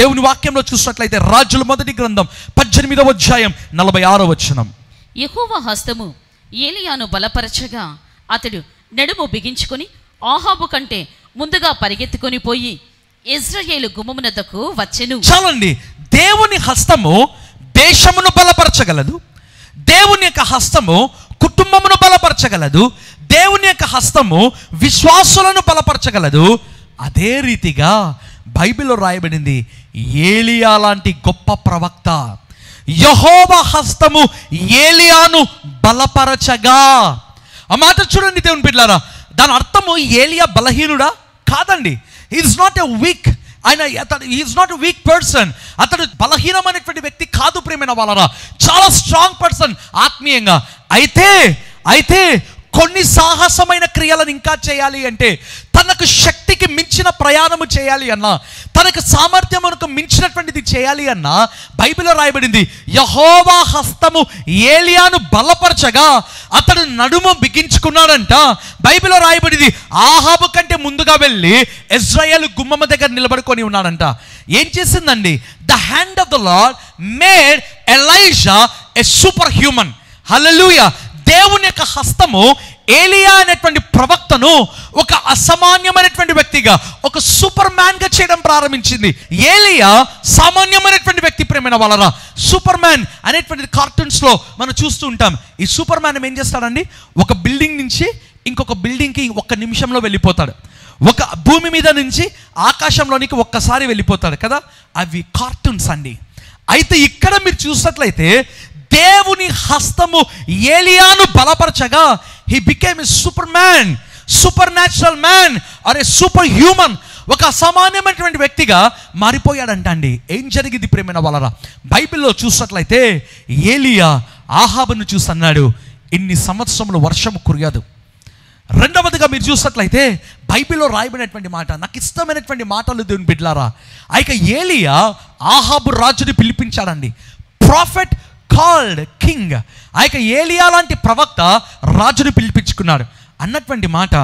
దేవుని వాక్యంలో చూసినట్లయితే రాజుల మొదటి గ్రంథం 18వ అధ్యాయం 46వ వచనం. యెహోవా హస్తము ఏలియాను బలపరచగా అతడు నడుము బిగించుకొని ఆహాబు కంటే ముందుగా పరిగెత్తుకొని పోయి ఇశ్రాయేలు గుమ్మమునద్దకు వచ్చెను. చాలండి, దేవుని హస్తము దేశమును బలపరచగలదు, దేవుని యొక్క హస్తము కుటుంబమును బలపరచగలదు, దేవుని యొక్క హస్తము విశ్వాసులను బలపరచగలదు. అదే రీతిగా బైబిల్లో రాయబడింది, ఏలియా లాంటి గొప్ప ప్రవక్త యెహోవా హస్తము ఏలియాను బలపరచగా. ఆ మాట చూడండి దేవుని బిడ్డలారా, దాని అర్థము ఏలియా బలహీనుడా? కాదండి. Is not a week, is not a week person. అతడు బలహీనమైనటువంటి వ్యక్తి కాదు ప్రియమైన వాళ్ళరా, చాలా స్ట్రాంగ్ పర్సన్ ఆత్మీయంగా. అయితే కొన్ని సాహసమైన క్రియలను ఇంకా చేయాలి అంటే, తనకు శక్తికి మించిన ప్రయాణము చేయాలి అన్నా, తనకు సామర్థ్యమునకు మించినటువంటిది చేయాలి అన్నా, బైబిల్లో రాయబడింది యెహోవా హస్తము ఏలియాను బలపరచగా అతడు నడుము బిగించుకున్నాడంట. బైబిల్లో రాయబడింది ఆహాబు కంటే ముందుగా వెళ్ళి ఇశ్రాయేలు గుమ్మమ దగ్గర నిలబడుకొని ఉన్నాడంట. ఏం చేసిందండి? The hand of the lord made Elijah a super human. Hallelujah. దేవుని యొక్క హస్తము ఏలియా అనేటువంటి ప్రవక్తను ఒక అసామాన్యమైనటువంటి వ్యక్తిగా, ఒక సూపర్ మ్యాన్ గా చేయడం ప్రారంభించింది. ఏలియా సామాన్యమైనటువంటి వ్యక్తి ప్రేమైన వాళ్ళరా. సూపర్ మ్యాన్ అనేటువంటిది కార్టూన్స్ లో మనం చూస్తూ ఉంటాం. ఈ సూపర్ మ్యాన్ ఏం చేస్తాడండి? ఒక బిల్డింగ్ నుంచి ఇంకొక బిల్డింగ్కి 1 నిమిషంలో వెళ్ళిపోతాడు. ఒక భూమి మీద నుంచి ఆకాశంలోనికి ఒక్కసారి వెళ్ళిపోతాడు కదా. అవి కార్టూన్స్ అండి. అయితే ఇక్కడ మీరు చూసినట్లయితే దేవుని హస్తము ఏలియాను బలపరచగా he became a super man, supernatural man or a super human. ఒక అసామాన్యమైనటువంటి వ్యక్తిగా మారిపోయాడంట అండి. ఏం జరిగింది ప్రేమైన వాళ్ళరా? బైబిల్లో చూసినట్లయితే ఏలియా ఆహాబును చూసి అన్నాడు, ఇన్ని సంవత్సరములు వర్షం కురియదు. రెండవదిగా మీరు చూసినట్లయితే బైబిల్లో రాయబడినటువంటి మాట, నాకు ఇష్టమైనటువంటి మాటలు దేవుని బిడ్డలారా. ఇక ఏలియా ఆహాబు రాజుని పిలిపించాడండి. Prophet called king. ఇక ఏలియా లాంటి ప్రవక్త రాజుని పిలిపించుకున్నాడు. అన్నటువంటి మాట,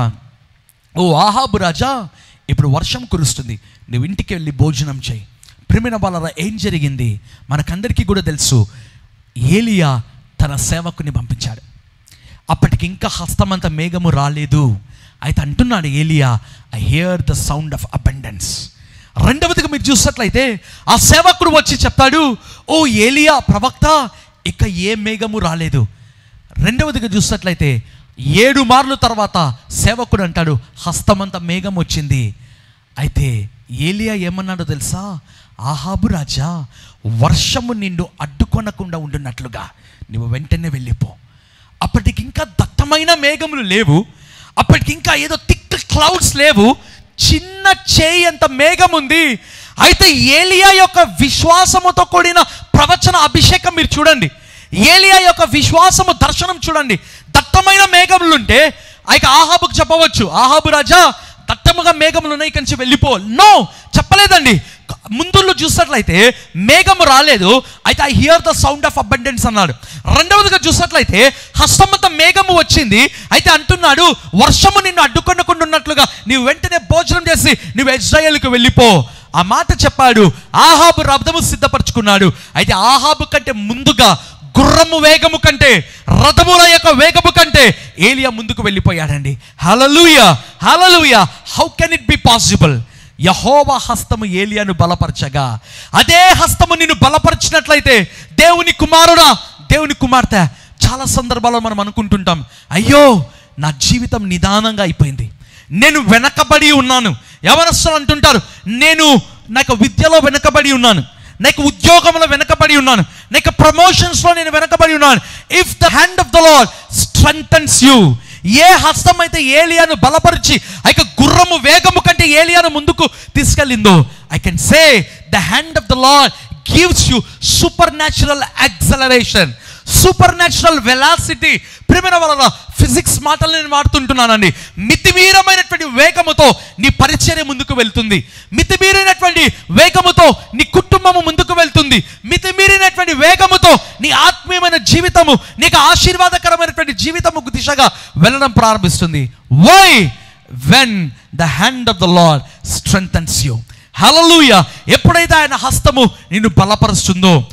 ఓ ఆహాబు రాజా, ఇప్పుడు వర్షం కురుస్తుంది, నువ్వు ఇంటికి వెళ్ళి భోజనం చేయి. ప్రియమైన వాళ్ళరా, ఏం జరిగింది మనకందరికీ కూడా తెలుసు. ఏలియా తన సేవకుని పంపించాడు. అప్పటికి ఇంకా హస్తమంత మేఘము రాలేదు. అయితే అంటున్నాడు ఏలియా, I here the sound of abundance. రెండవదిగా మీరు చూసినట్లయితే ఆ సేవకుడు వచ్చి చెప్తాడు, ఓ ఏలియా ప్రవక్త, ఇక ఏ మేఘము రాలేదు. రెండవదిగా చూసినట్లయితే 7 మార్లు తర్వాత సేవకుడు అంటాడు, హస్తమంత మేఘం వచ్చింది. అయితే ఏలియా ఏమన్నాడో తెలుసా? ఆహాబు రాజా, వర్షము నిన్ను అడ్డుకొనకుండా ఉండున్నట్లుగా నువ్వు వెంటనే వెళ్ళిపో. అప్పటికి ఇంకా దట్టమైన మేఘములు లేవు, అప్పటికి ఇంకా ఏదో థిక్ క్లౌడ్స్ లేవు, చిన్న చేయి అంత మేఘం ఉంది. అయితే ఏలియా యొక్క విశ్వాసముతో కూడిన ప్రవచన అభిషేకం మీరు చూడండి, ఏలియా యొక్క విశ్వాసము దర్శనం చూడండి. దట్టమైన మేఘములుంటే ఇక ఆహాబుకు చెప్పవచ్చు, ఆహాబు రాజా దట్టముగా మేఘములు ఉన్నాయి, ఇక్కడి నుంచి వెళ్ళిపో. నో, చెప్పలేదండి. ముందులో చూసినట్లయితే మేఘము రాలేదు. అయితే I here the sound of abundance అన్నాడు. రెండవదిగా చూసినట్లయితే హస్తమంత మేఘము వచ్చింది. అయితే అంటున్నాడు, వర్షము నిన్ను అడ్డుకొనకుండా ఉన్నట్లుగా నీవు వెంటనే భోజనం చేసి నువ్వు ఇశ్రాయేలుకు వెళ్ళిపో. ఆ మాట చెప్పాడు. ఆహాబు రథము సిద్ధపరచుకున్నాడు. అయితే ఆహాబు కంటే ముందుగా గుర్రము వేగము కంటే, రథముల యొక్క వేగము కంటే ఏలియా ముందుకు వెళ్ళిపోయాడండి. Hallelujah, hallelujah. How can it be possible? Yehova హస్తము ఏలియాను బలపరచగా, అదే హస్తము నిన్ను బలపరిచినట్లయితే, దేవుని కుమారుడా, దేవుని కుమార్తె, చాలా సందర్భాల్లో మనం అనుకుంటుంటాం, అయ్యో నా జీవితం నిదానంగా అయిపోయింది, నేను వెనకబడి ఉన్నాను. ఎవరొస్తారు అంటుంటారు, నాకు విద్యలో వెనకబడి ఉన్నాను, నాకు ఉద్యోగంలో వెనకబడి ఉన్నాను, నాకు ప్రమోషన్స్లో నేను వెనకబడి ఉన్నాను. If the hand of the lord strengthens you, ఏ హస్తం అయితే ఏలియాను బలపరిచి ఇక గుర్రము వేగము కంటే ఏలియాను ముందుకు తీసుకెళ్ళిందో, I can say the hand of the lord gives you supernatural acceleration, supernatural velocity. ప్రియమైన వాళ్ళ ఫిజిక్స్ మాటలు నేను వాడుతుంటున్నానండి. మితిమీరమైనటువంటి వేగముతో నీ పరిచర్య ముందుకు వెళ్తుంది, మితిమీరినటువంటి వేగముతో నీ కుటుంబము ముందుకు వెళ్తుంది, మితిమీరినటువంటి వేగముతో నీ ఆత్మీయమైన జీవితము, నీకు ఆశీర్వాదకరమైనటువంటి జీవితము దిశగా వెళ్ళడం ప్రారంభిస్తుంది. Why? When the hand of the lord strengthens you. Hallelujah. ఎప్పుడైతే ఆయన హస్తము నిన్ను బలపరుస్తుందో,